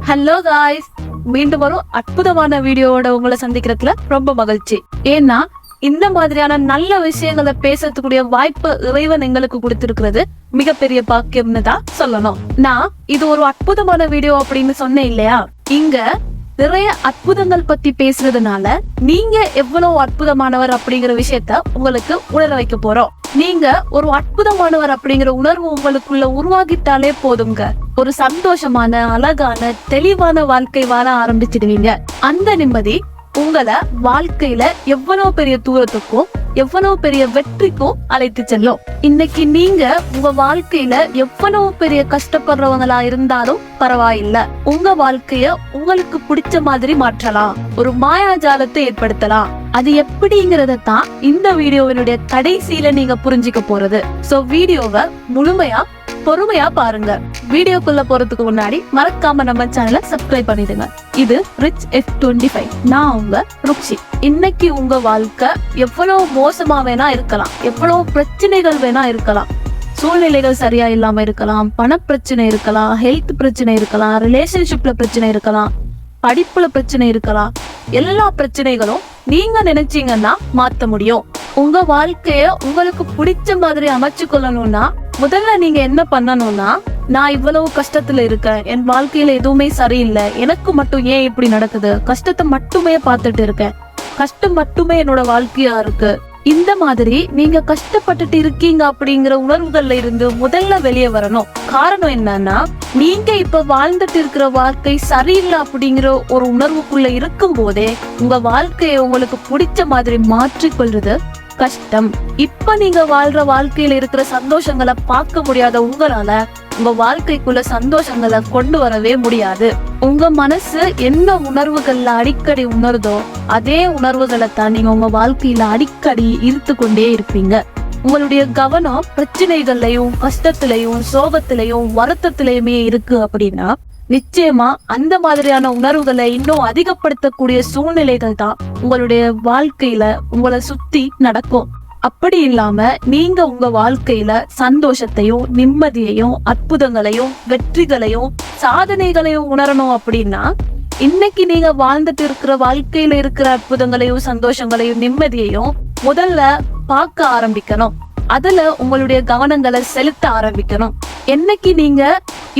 Hello guys, மீண்டும் ஒரு அற்புதமான வீடியோவோட உங்களை சந்திக்கிறதுல ரொம்ப மகிழ்ச்சி. ஏன்னா இந்த மாதிரியான நல்ல விஷயங்களை பேசக்கூடிய வாய்ப்பு இறைவன் எங்களுக்கு கொடுத்திருக்கிறது மிகப்பெரிய பாக்கியம்னு தான் சொல்லணும். நான் இது ஒரு அற்புதமான வீடியோ அப்படின்னு சொன்னேன் இல்லையா? இங்க நிறைய அற்புதங்கள் பத்தி பேசுறதுனால நீங்க எவ்வளவு அற்புதமானவர் அப்படிங்கிற விஷயத்த உங்களுக்கு உணர வைக்க போறோம். நீங்க ஒரு அற்புதமானவர் அப்படிங்கிற உணர்வு உங்களுக்குள்ள உருவாகிட்டாலே போதுங்க, ஒரு சந்தோஷமான, அழகான, தெளிவான வாழ்க்கை வாழ ஆரம்பிச்சிடுவீங்க. அந்த நிம்மதி உங்களை வாழ்க்கையில எவ்வளவு பெரிய தூரத்துக்கும் எவ்வளவு பெரிய வெற்றிக்கும் அழைத்து செல்லும். இன்னைக்கு நீங்க உங்க வாழ்க்கையில எவ்வளவு பெரிய கஷ்டப்படுறவங்களா இருந்தாலும் பரவாயில்ல, உங்க வாழ்க்கைய உங்களுக்கு பிடிச்ச மாதிரி மாற்றலாம், ஒரு மாயாஜாலத்தை ஏற்படுத்தலாம். அது எப்படிங்கறத தான் இந்த வீடியோவினுடைய கடைசியில நீங்க புரிஞ்சுக்க போறது. சோ வீடியோவை முழுமையா பொறுமையா பாருங்க. வீடியோக்குள்ள போறதுக்கு முன்னாடி மறக்காம நம்ம சேனலை சப்ஸ்கிரைப் பண்ணிடுங்க. இது ரிச் F25. நான் உங்க ருக்ஷி. இன்னைக்கு உங்க வாழ்க்கை எவ்வளவு மோசமா வேணா இருக்கலாம், எவ்வளவு பிரச்சனைகள் வேணா இருக்கலாம், சூழ்நிலைகள் சரியா இல்லாம இருக்கலாம், பண பிரச்சனை இருக்கலாம், ஹெல்த் பிரச்சனை இருக்கலாம், ரிலேஷன்ஷிப்ல பிரச்சனை இருக்கலாம், படிப்புல பிரச்சனை இருக்கலாம். எல்லா பிரச்சனைகளும் நீங்க நினைச்சீங்கன்னா மாத்த முடியும். உங்க வாழ்க்கைய உங்களுக்கு பிடிச்ச மாதிரி அமைச்சு கொள்ளணும்னா முதல்ல நீங்க என்ன பண்ணணும்னா, நான் இவ்வளவு கஷ்டத்துல இருக்கேன், என் வாழ்க்கையில எதுவுமே சரியில்லை, எனக்கு மட்டும் ஏன் இப்படி நடக்குது, கஷ்டத்தை மட்டுமே பார்த்துட்டு இருக்கேன், கஷ்டம் மட்டுமே என்னோட வாழ்க்கையா இருக்கு, இந்த மாதிரி நீங்க கஷ்டப்பட்டுட்டு இருக்கீங்க அப்படிங்கிற உணர்வுகள்ல இருந்து முதல்ல வெளியே வரணும். காரணம் என்னன்னா, நீங்க இப்ப வாழ்ந்துட்டு இருக்கிற வாழ்க்கை சரியில்லை அப்படிங்கிற ஒரு உணர்வுக்குள்ள இருக்கும் போதே உங்க வாழ்க்கையை உங்களுக்கு பிடிச்ச மாதிரி மாற்றிக்கொள்றது கஷ்டம். இப்ப நீங்க வாழ்ற வாழ்க்கையில இருக்கிற சந்தோஷங்களை பார்க்க முடியாத உங்களால உங்க வாழ்க்கைக்குள்ள சந்தோஷங்களை கொண்டு வரவே முடியாது. உங்க மனசு என்ன உணர்வுகள்ல அடிக்கடி உணர்தோ அதே உணர்வுகளை தான் நீங்க உங்க வாழ்க்கையில அடிக்கடி இழுத்து கொண்டே இருப்பீங்க. உங்களுடைய கவனம் பிரச்சனைகள்லயும், கஷ்டத்திலையும், சோகத்திலையும், வருத்தத்திலையுமே இருக்கு அப்படின்னா நிச்சயமா அந்த மாதிரியான உணர்வுகளை இன்னும் அதிகப்படுத்தக்கூடிய சூழ்நிலைகள் தான் உங்களுடைய வாழ்க்கையில உங்களை சுத்தி நடக்கும். அப்படி இல்லாம நீங்க உங்க வாழ்க்கையில சந்தோஷத்தையும், நிம்மதியையும், அற்புதங்களையும், வெற்றிகளையும், சாதனைகளையும் உணரணும் அப்படின்னா இன்னைக்கு நீங்க வாழ்ந்துட்டு இருக்கிற வாழ்க்கையில இருக்கிற அற்புதங்களையும், சந்தோஷங்களையும், நிம்மதியையும் முதல்ல பார்க்க ஆரம்பிக்கணும். அதுல உங்களுடைய கவனங்களை செலுத்த ஆரம்பிக்கணும். என்னைக்கு நீங்க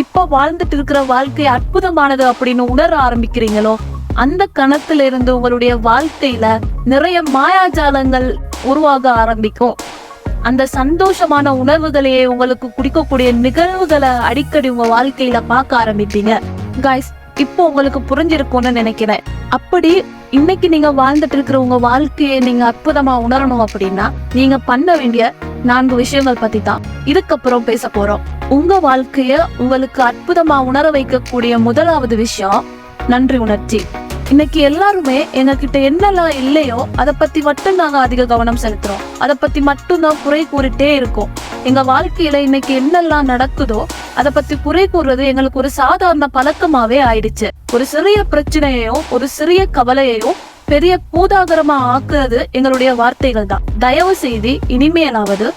இப்ப வாழ்ந்துட்டு இருக்கிற வாழ்க்கை அற்புதமானது அப்படின்னு உணர ஆரம்பிக்கிறீங்களோ அந்த கணத்துல இருந்து உங்களுடைய வாழ்க்கையில நிறைய மாயாஜாலங்கள் உருவாக ஆரம்பிக்கும். அந்த சந்தோஷமான உணர்வுகளையே உங்களுக்கு குடிக்கக்கூடிய நிகழ்வுகளை அடிக்கடி உங்க வாழ்க்கையில பார்க்க ஆரம்பிப்பீங்க. காய்ஸ், இப்போ உங்களுக்கு புரிஞ்சிருக்கும்னு நினைக்கிறேன். அப்படி இன்னைக்கு நீங்க வாழ்ந்துட்டு இருக்கிற உங்க வாழ்க்கையை நீங்க அற்புதமா உணரணும் அப்படின்னா நீங்க பண்ண வேண்டிய 4 விஷயங்கள் பத்தி தான் இதுக்கப்புறம் பேச போறோம். உங்க வாழ்க்கைய உங்களுக்கு அற்புதமா உணர வைக்கக்கூடிய முதலாவது விஷயம் நன்றி உணர்ச்சி. இன்னைக்கு எல்லாருமே எங்க கிட்ட என்னெல்லாம் இல்லையோ அதை பத்தி மட்டும் நாங்க அதிக கவனம் செலுத்துறோம், அதை பத்தி மட்டும் தான் குறை கூறிட்டே இருக்கோம். எங்க வாழ்க்கையில இன்னைக்கு என்னெல்லாம் நடக்குதோ அதை பத்தி குறை கூறுறது எங்களுக்கு ஒரு சாதாரண பழக்கமாவே ஆயிடுச்சு. ஒரு சிறிய பிரச்சனையையும் ஒரு சிறிய கவலையையும் பெரிய பூதாகரமா ஆக்குறது எங்களுடைய வார்த்தைகள் தான். தயவு செய்து இனிமேலாவது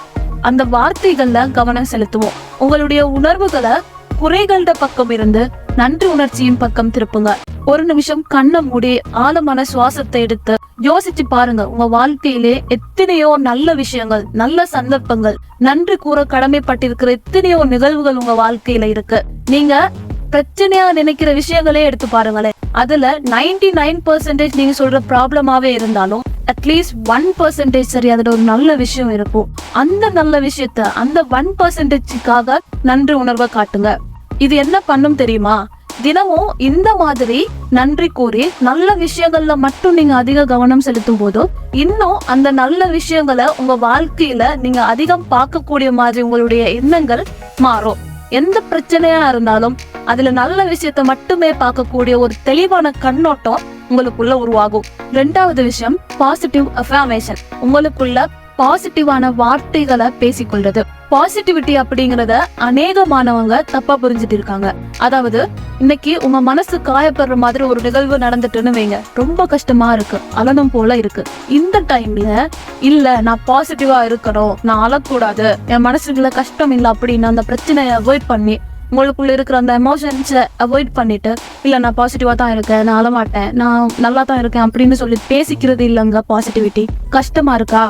அந்த வார்த்தைகள்ல கவனம் செலுத்துவோம். உங்களுடைய உணர்வுகளை குறைகள பக்கம் இருந்து நன்றி உணர்ச்சியின் பக்கம் திருப்புங்க. ஒரு நிமிஷம் கண்ணை மூடி ஆழமான சுவாசத்தை எடுத்து யோசிச்சு பாருங்க. உங்க வாழ்க்கையிலே எத்தனையோ நல்ல விஷயங்கள், நல்ல சந்தர்ப்பங்கள், நன்றி கூற கடமைப்பட்டிருக்கிற எத்தனையோ நிகழ்வுகள் உங்க வாழ்க்கையில இருக்கு. நீங்க பிரச்சனையா நினைக்கிற விஷயங்களே எடுத்து பாருங்களேன். அதுல 99% நீங்க சொல்ற ப்ராப்ளமாவே இருந்தாலும் அட்லீஸ்ட் 1% சரி அதுல ஒரு நல்ல விஷயம் இருக்கும். அந்த நல்ல விஷயத்த, அந்த 1%க்காக நன்றி உணர்வை காட்டுங்க. இது என்ன பண்ணும் தெரியுமா? தினமும் இந்த மாதிரி நன்றி கூறி நல்ல விஷயங்கள்ல மட்டும் நீங்க அதிக கவனம் செலுத்தும் போது இன்னும் அந்த நல்ல விஷயங்களை உங்க வாழ்க்கையில நீங்க அதிகம் பார்க்கக்கூடிய மாதிரி உங்களுடைய எண்ணங்கள் மாறும். எந்த பிரச்சனையா இருந்தாலும் அதுல நல்ல விஷயத்த மட்டுமே பார்க்கக்கூடிய ஒரு தெளிவான கண்ணோட்டம் உங்களுக்குள்ள உருவாகும். 2வது விஷயம் பாசிட்டிவ் அஃபர்மேஷன். உங்களுக்குள்ள பாசிட்டிவான வார்த்தைகளை பேசிக்கொள்றது. பாசிட்டிவிட்டி அப்படிங்கறத அநேகமானவங்க தப்பா புரிஞ்சுட்டு இருக்காங்க. அதாவது இன்னைக்கு உங்க மனசு காயப்படுற மாதிரி ஒரு நிகழ்வு நடந்துட்டுன்னு வைங்க, ரொம்ப கஷ்டமா இருக்கு, அழனும் போல இருக்கு. இந்த டைம்ல இல்ல நான் பாசிட்டிவா இருக்கணும், நான் அழக்கூடாது, என் மனசுக்குள்ள கஷ்டம் இல்லை அப்படின்னு அந்த பிரச்சனையை அவாய்ட் பண்ணி உங்களுக்குள்ள இருக்கிற அந்த எமோஷன்ஸை அவாய்ட் பண்ணிட்டு, இல்ல நான் பாசிட்டிவா தான் இருக்கேன், நான் அழமாட்டேன், நான் நல்லா தான் இருக்கேன் அப்படின்னு சொல்லி பேசிக்கிறது இல்லைங்க பாசிட்டிவிட்டி. கஷ்டமா இருக்கா,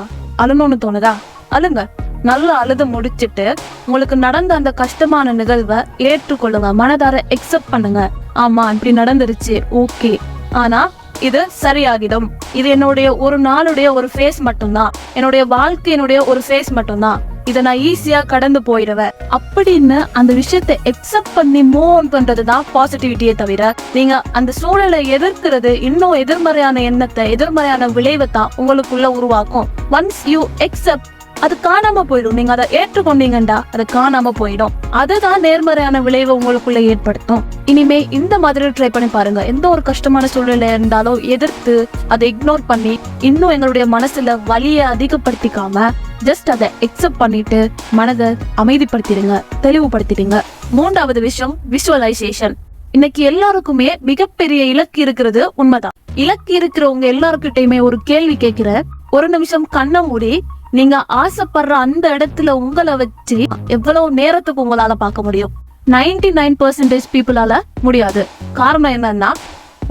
அழுணும்னு தோணுதா, அழுங்க. நல்லா அழுது முடிச்சுட்டு உங்களுக்கு நடந்த அந்த கஷ்டமான நிகழ்வை ஏற்றுக்கொள்ளுங்க, மனதார எக்ஸெப்ட் பண்ணுங்க. ஆமா இப்படி நடந்துருச்சு, ஓகே, ஆனா இது சரியாகிடும். இது என்னுடைய ஒரு நாளுடைய ஒரு ஃபேஸ் மட்டும்தான், என்னுடைய வாழ்க்கையினுடைய ஒரு ஃபேஸ் மட்டும்தான், இதை நான் ஈஸியா கடந்து போயிடுவேன் அப்படின்னு அந்த விஷயத்தை எக்ஸெப்ட் பண்ணி மூவ் ஆன் பண்றதுதான் பாசிட்டிவிட்டியே தவிர, நீங்க அந்த சூழலை எதிர்க்கிறது இன்னும் எதிர்மறையான எண்ணத்தை, எதிர்மறையான விளைவை தான் உங்களுக்குள்ள உருவாக்கும். ஒன்ஸ் யூ எக்ஸெப்ட், அது காணாம போயிடும். நீங்க அதை ஏற்றுக்கொண்டீங்கண்டா அது காணாம போயிடும். அதுதான் நேர்மறையான விளைவை உங்களுக்குள்ள ஏற்படுத்தும். இனிமே இந்த மாதிரி ட்ரை பண்ணி பாருங்க. எந்த ஒரு கஷ்டமான சூழ்நிலை இருந்தாலும் எதிர்த்து அதை இக்னோர் பண்ணி இன்னும் எங்களுடைய மனசுல வலியை அதிகப்படுத்திக்காம ஜஸ்ட் அதை எக்ஸெப்ட் பண்ணிட்டு மனதை அமைதிப்படுத்திடுங்க, தெளிவுபடுத்திடுங்க. மூன்றாவது விஷயம் விஷுவலைசேஷன். இன்னைக்கு எல்லாருக்குமே மிகப்பெரிய இலக்கு இருக்கிறது உண்மைதான். இலக்கு இருக்கிறவங்க எல்லாருக்கிட்டையுமே ஒரு கேள்வி கேட்கிற, ஒரு நிமிஷம் கண்ணை மூடி நீங்க ஆசைப்படுற அந்த இடத்துல உங்களை வச்சு எவ்வளவு நேரத்துக்கு உங்களால பார்க்க முடியும்? 99% பீப்புளால முடியாது. காரணம் என்னன்னா,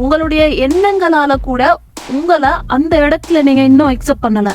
உங்களுடைய எண்ணங்களால கூட உங்களை அந்த இடத்துல நீங்க இன்னும் எக்ஸெப்ட் பண்ணல.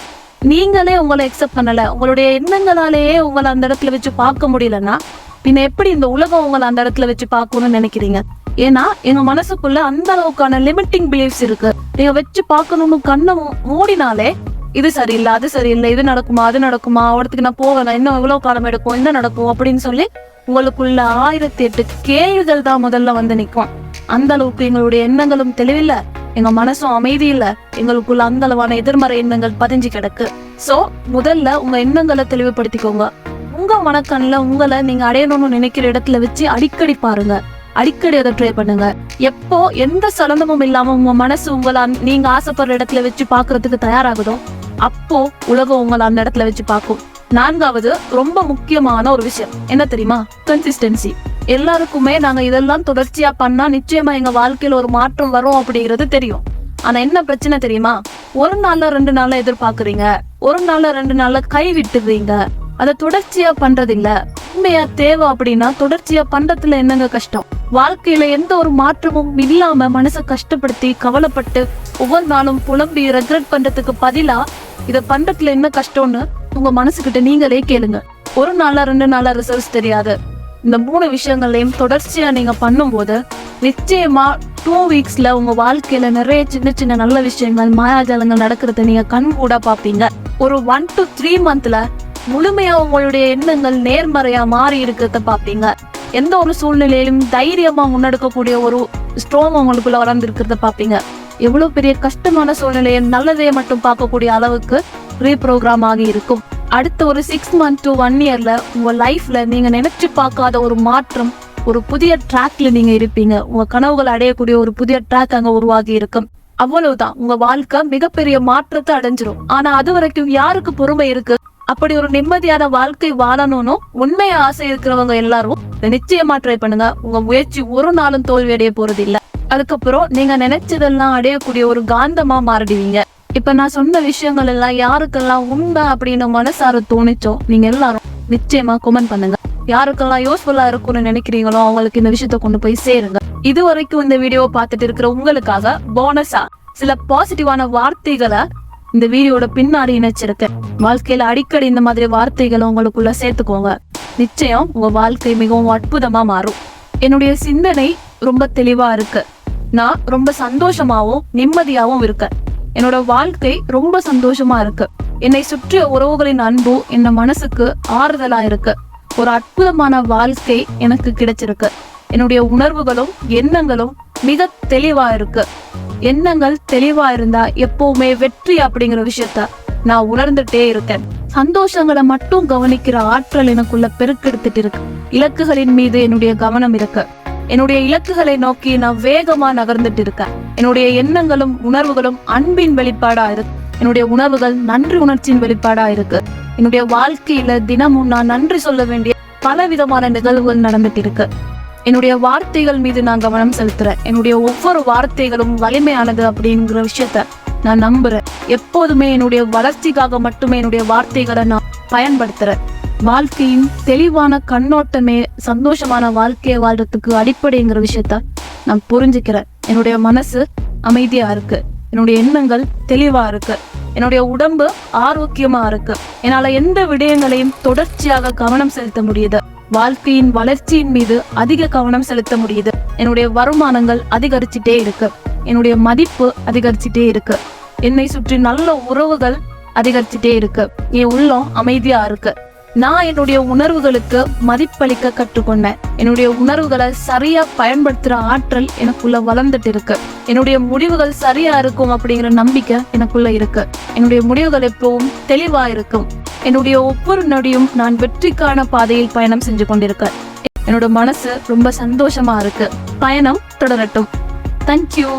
நீங்களே உங்களை எக்ஸெப்ட் பண்ணல, உங்களுடைய எண்ணங்களாலேயே உங்களை அந்த இடத்துல வச்சு பார்க்க முடியலன்னா பின்ன எப்படி இந்த உலகம் உங்களை அந்த இடத்துல வச்சு பார்க்கணும்னு நினைக்கிறீங்க? ஏன்னா எங்க மனசுக்குள்ள அந்த அளவுக்கான லிமிட்டிங் பிலீஃப்ஸ் இருக்கு. நீங்க வச்சு பார்க்கணும்னு கண்ணை மூடினாலே இது சரியில்லை, அது சரியில்லை, இது நடக்குமா, அது நடக்குமா, அவடத்துக்கு நான் போவேன், இன்னும் எவ்வளவு காலம் எடுக்கும், என்ன நடக்கும் அப்படின்னு சொல்லி உங்களுக்குள்ள 1008 கேள்விகள் தான் முதல்ல வந்து நிற்கும். அந்த அளவுக்கு எங்களுடைய எண்ணங்களும் தெளிவில்லை, எங்க மனசும் அமைதி இல்ல, எங்களுக்குள்ள அந்த அளவான எதிர்மறை எண்ணங்கள் பதிஞ்சு கிடக்கு. சோ முதல்ல உங்க எண்ணங்களை தெளிவுபடுத்திக்கோங்க. உங்க மனக்கண்ணுல உங்களை நீங்க அடையணும்னு நினைக்கிற இடத்துல வச்சு அடிக்கடி பாருங்க, அடிக்கடி அதை ட்ரை பண்ணுங்க. எப்போ எந்த சலனமும் இல்லாம உங்க மனசு உங்களை நீங்க ஆசைப்படுற இடத்துல வச்சு பாக்குறதுக்கு தயாராகுதோ அப்போ உலகம் உங்களை அந்த இடத்துல வச்சு பார்க்கும். நான்காவது ரொம்ப முக்கியமான ஒரு விஷயம் என்ன தெரியுமா? கன்சிஸ்டன்சி. எல்லாருக்குமே நாங்க இதெல்லாம் தொடர்ச்சியா பண்ணா நிச்சயமா எங்க வாழ்க்கையில ஒரு மாற்றம் வரும் அப்படிங்கிறது தெரியும். ஆனா என்ன பிரச்சனை தெரியுமா? ஒரு நாள்ல 2 நாள்ல எதிர்பார்க்கறீங்க, ஒரு நாள்ல 2 நாள்ல கை விட்டுறீங்க, அதை தொடர்ச்சியா பண்றது இல்ல. உண்மையா தேவை அப்படின்னா தொடர்ச்சியா பண்றதுல என்னங்க கஷ்டம்? வாழ்க்கையில எந்த ஒரு மாற்றமும் இல்லாம மனசை கஷ்டப்படுத்தி கவலைப்பட்டு ஒவ்வொரு நாளும் புலம்பி ரெக்ரெட் பண்றதுக்கு பதிலா இதை பண்றதுல என்ன கஷ்டம்னு உங்க மனசுகிட்ட நீங்களே கேளுங்க. ஒரு நாளா 2 நாளா ரிசல்ட்ஸ் தெரியாது. இந்த 3 விஷயங்களையும் தொடர்ச்சியா நீங்க பண்ணும்போது நிச்சயமா 2 வீக்ஸ்ல உங்க வாழ்க்கையில நிறைய சின்ன சின்ன நல்ல விஷயங்கள், மாயாஜாலங்கள் நடக்கிறத நீங்க கண் கூட பாப்பீங்க. ஒரு 1 to 3 மந்த்ல முழுமையா உங்களுடைய எண்ணங்கள் நேர்மறையா மாறி இருக்கிறத பாப்பீங்க. எந்த ஒரு சூழ்நிலையிலும் தைரியமா முன்னெடுக்கக்கூடிய ஒரு ஸ்ட்ராங் உங்களுக்குள்ள வளர்ந்து இருக்கிறத பாப்பீங்க. எவ்வளவு பெரிய கஷ்டமான சூழ்நிலையை நல்லதையே மட்டும் பார்க்கக்கூடிய அளவுக்கு ரீப்ரோக்ராம் ஆகி இருக்கும். அடுத்த ஒரு 6 months to 1 yearல உங்க லைஃப்ல நீங்க நினைச்சு பார்க்காத ஒரு மாற்றம், ஒரு புதிய ட்ராக்ல நீங்க இருப்பீங்க. உங்க கனவுகள் அடையக்கூடிய ஒரு புதிய ட்ராக் அங்க உருவாகி இருக்கும். அவ்வளவுதான், உங்க வாழ்க்கை மிகப்பெரிய மாற்றத்தை அடைஞ்சிரும். ஆனா அது வரைக்கும் யாருக்கு பொறுமை இருக்கு? அப்படி ஒரு நிம்மதியான வாழ்க்கை வாழணும்னு உண்மையா ஆசை இருக்கிறவங்க எல்லாரும் நிச்சயமா ட்ரை பண்ணுங்க. உங்க முயற்சி ஒரு நாளும் தோல்வி அடைய போறது இல்ல. அதுக்கப்புறம் நீங்க நினைச்சதெல்லாம் அடையக்கூடிய ஒரு காந்தமா மாறிடுவீங்க. இப்ப நான் சொன்ன விஷயங்கள் எல்லாம் யாருக்கெல்லாம் உண்மை அப்படின்னு மனசார தோணிச்சோ நீங்க எல்லாரும் நிச்சயமா கமெண்ட் பண்ணுங்க. யாருக்கெல்லாம் யூஸ்ஃபுல்லா இருக்கும்னு நினைக்கிறீங்களோ அவங்களுக்கு இந்த விஷயத்த கொண்டு போய் சேருங்க. இது வரைக்கும் இந்த வீடியோவை பார்த்துட்டு இருக்கிற உங்களுக்காக போனஸா சில பாசிட்டிவான வார்த்தைகளை இந்த வீடியோட பின்னாடி இணைச்சிருக்கேன். வாழ்க்கையில அடிக்கடி இந்த மாதிரி வார்த்தைகளை உங்களுக்குள்ள சேர்த்துக்கோங்க. நிச்சயம் உங்க வாழ்க்கை மிகவும் அற்புதமா மாறும். என்னுடைய சிந்தனை ரொம்ப தெளிவா இருக்கு. நான் ரொம்ப சந்தோஷமாவும் நிம்மதியாவும் இருக்கேன். என்னோட வாழ்க்கை ரொம்ப சந்தோஷமா இருக்கு. என்னை சுற்றிய உறவுகளின் அன்பு என் மனசுக்கு ஆறுதலா இருக்கு. ஒரு அற்புதமான வாழ்க்கை எனக்கு கிடைச்சிருக்கு. என்னுடைய உணர்வுகளும் எண்ணங்களும் மிக தெளிவா இருக்கு. எண்ணங்கள் தெளிவா இருந்தா எப்பவுமே வெற்றி அப்படிங்கிற விஷயத்த நான் உணர்ந்துட்டே இருக்கேன். சந்தோஷங்களை மட்டும் கவனிக்கிற ஆற்றல் எனக்குள்ள பெருக்கெடுத்துட்டு இருக்கு. இலக்குகளின் மீது என்னுடைய கவனம் இருக்கு. என்னுடைய இலக்குகளை நோக்கி நான் வேகமா நகர்ந்துட்டு இருக்கேன். என்னுடைய எண்ணங்களும் உணர்வுகளும் அன்பின் வெளிப்பாடா இருக்கு. என்னுடைய உணர்வுகள் நன்றி உணர்ச்சியின் வெளிப்பாடா இருக்கு. என்னுடைய வாழ்க்கையில தினமும் நான் நன்றி சொல்ல வேண்டிய பல விதமான நிகழ்வுகள் நடந்துட்டு இருக்கு. என்னுடைய வார்த்தைகள் மீது நான் கவனம் செலுத்துறேன். என்னுடைய ஒவ்வொரு வார்த்தைகளும் வலிமையானது அப்படிங்கிற விஷயத்த நான் நம்புறேன். எப்போதுமே என்னுடைய வளர்ச்சிக்காக மட்டுமே என்னுடைய வார்த்தைகளை நான் பயன்படுத்துறேன். வாழ்க்கையின் தெளிவான கண்ணோட்டமே சந்தோஷமான வாழ்க்கையை வாழ்றதுக்கு அடிப்படைங்கிற விஷயத்த நான் புரிஞ்சுக்கிறேன். என்னுடைய மனசு அமைதியா இருக்கு, என்னுடைய எண்ணங்கள் தெளிவா இருக்கு, என்னுடைய உடம்பு ஆரோக்கியமா இருக்கு, என்னால எந்த விடயங்களையும் தொடர்ச்சியாக கவனம் செலுத்த முடியுது, வாழ்க்கையின் வளர்ச்சியின் மீது அதிக கவனம் செலுத்த முடியுது, என்னுடைய வருமானங்கள் அதிகரிச்சுட்டே இருக்கு, என்னுடைய மதிப்பு அதிகரிச்சுட்டே இருக்கு, என்னை சுற்றி நல்ல உறவுகள் அதிகரிச்சுட்டே இருக்கு, என் உள்ளம் அமைதியா இருக்கு. நான் என்னுடைய உணர்வுகளுக்கு மதிப்பளிக்க கற்றுக்கொண்டேன். என்னுடைய உணர்வுகளை சரியா பயன்படுத்துற ஆற்றல் எனக்குள்ள வளர்ந்துட்டு இருக்கு. என்னுடைய முடிவுகள் சரியா இருக்கும் அப்படிங்கிற நம்பிக்கை எனக்குள்ள இருக்கு. என்னுடைய முடிவுகள் எப்பவும் தெளிவா இருக்கும். என்னுடைய ஒவ்வொரு நொடியும் நான் வெற்றிக்கான பாதையில் பயணம் செஞ்சு கொண்டிருக்கேன். என்னோட மனசு ரொம்ப சந்தோஷமா இருக்கு. பயணம் தொடரட்டும். தேங்க்யூ.